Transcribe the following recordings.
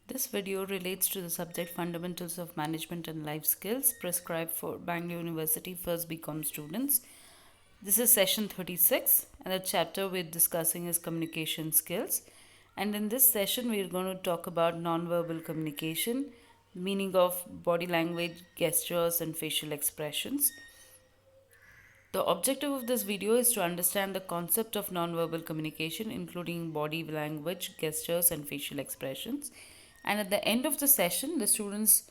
This video relates to the subject Fundamentals of Management and Life Skills prescribed for Bangalore University First BCom students. This is session 36, and the chapter we're discussing is communication skills. And in this session, we're going to talk about nonverbal communication, the meaning of body language, gestures, and facial expressions. The objective of this video is to understand the concept of nonverbal communication, including body language, gestures, and facial expressions. And at the end of the session, the students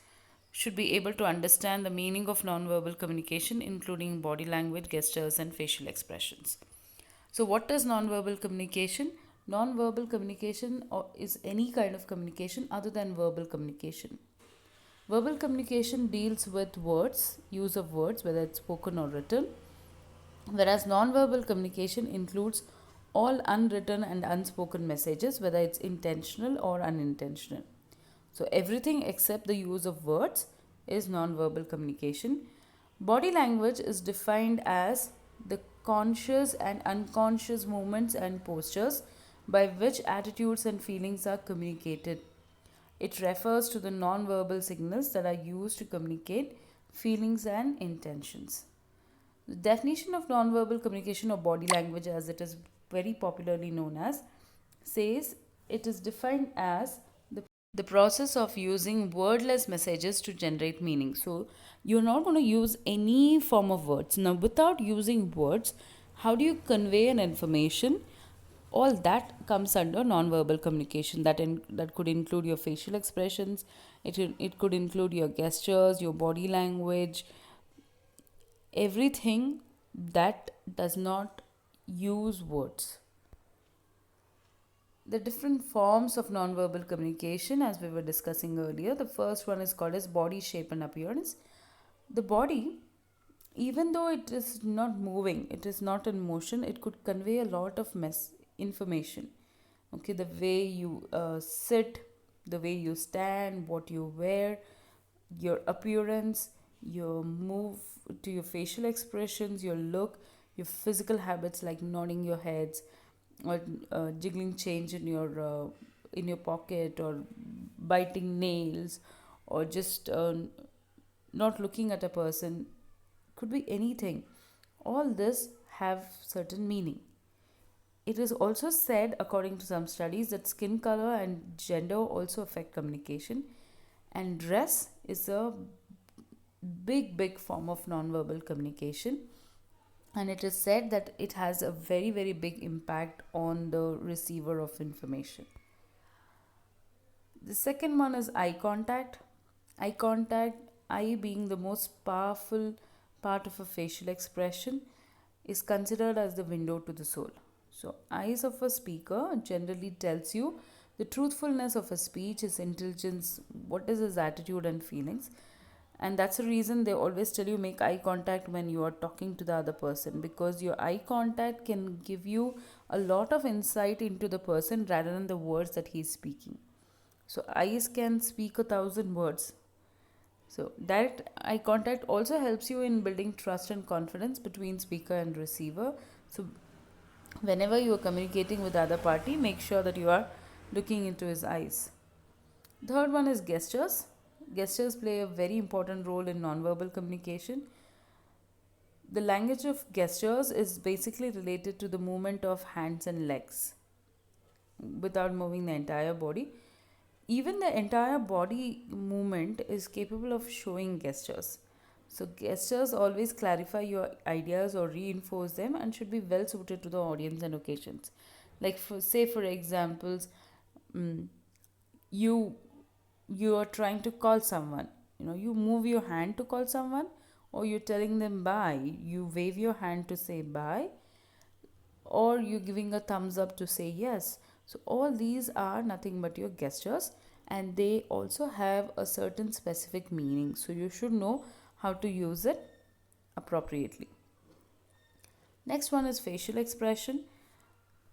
should be able to understand the meaning of nonverbal communication, including body language, gestures, and facial expressions. So, what is nonverbal communication? Nonverbal communication is any kind of communication other than verbal communication. Verbal communication deals with words, use of words, whether it's spoken or written, whereas nonverbal communication includes all unwritten and unspoken messages, whether it's intentional or unintentional. So, everything except the use of words is nonverbal communication. Body language is defined as the conscious and unconscious movements and postures by which attitudes and feelings are communicated. It refers to the nonverbal signals that are used to communicate feelings and intentions. The definition of nonverbal communication or body language, as it is very popularly known as, says it is defined as the process of using wordless messages to generate meaning. So, you're not going to use any form of words. Now, without using words, how do you convey an information? All that comes under nonverbal communication. That could include your facial expressions, it could include your gestures, your body language, everything that does not use words. The different forms of nonverbal communication, as we were discussing earlier, the first one is called as body shape and appearance. The body, even though it is not moving, it is not in motion, it could convey a lot of information. Okay, the way you sit, the way you stand, what you wear, your appearance, your move to your facial expressions, your look, your physical habits like nodding your heads or jiggling change in your pocket, or biting nails, or just not looking at a person, could be anything. All this have certain meaning. It is also said, according to some studies, that skin color and gender also affect communication, and dress is a big form of nonverbal communication, and it is said that it has a very big impact on the receiver of information. The second one is eye contact. Eye being the most powerful part of a facial expression, is considered as the window to the soul. So, eyes of a speaker generally tells you the truthfulness of a speech, his intelligence, what is his attitude and feelings. And that's the reason they always tell you make eye contact when you are talking to the other person, because your eye contact can give you a lot of insight into the person rather than the words that he is speaking. So, eyes can speak 1,000 words. So, direct eye contact also helps you in building trust and confidence between speaker and receiver. So, whenever you are communicating with the other party, make sure that you are looking into his eyes. Third one is gestures. Gestures play a very important role in nonverbal communication. The language of gestures is basically related to the movement of hands and legs without moving the entire body. Even the entire body movement is capable of showing gestures. So, gestures always clarify your ideas or reinforce them and should be well suited to the audience and occasions. Like, for examples, you you are trying to call someone, you move your hand to call someone, or you're telling them bye, you wave your hand to say bye, or you're giving a thumbs up to say yes. So, all these are nothing but your gestures, and they also have a certain specific meaning. So, you should know how to use it appropriately. Next one is facial expression.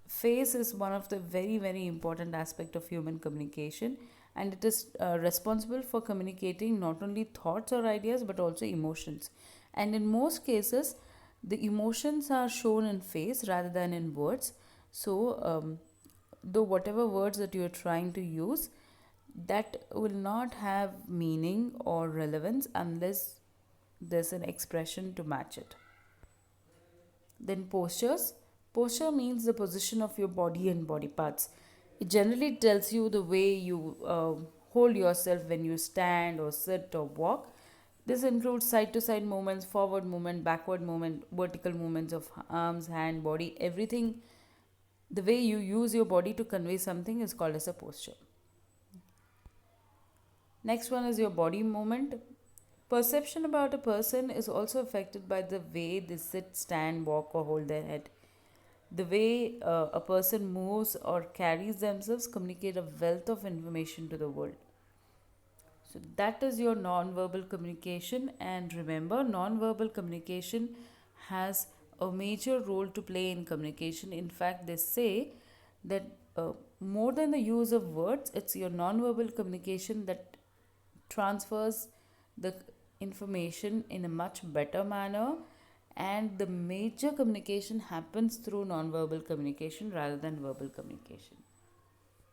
Face is one of the very important aspect of human communication, and it is responsible for communicating not only thoughts or ideas but also emotions. And in most cases, the emotions are shown in face rather than in words. So, though whatever words that you are trying to use, that will not have meaning or relevance unless there's an expression to match it. Then postures. Posture means the position of your body and body parts. It generally tells you the way you hold yourself when you stand or sit or walk. This includes side to side movements, forward movement, backward movement, vertical movements of arms, hand, body, everything. The way you use your body to convey something is called as a posture. Next one is your body movement. Perception about a person is also affected by the way they sit, stand, walk, or hold their head. The way a person moves or carries themselves communicate a wealth of information to the world. So that is your non-verbal communication, and remember, non-verbal communication has a major role to play in communication. In fact, they say that more than the use of words, it's your non-verbal communication that transfers the information in a much better manner, and the major communication happens through non-verbal communication rather than verbal communication.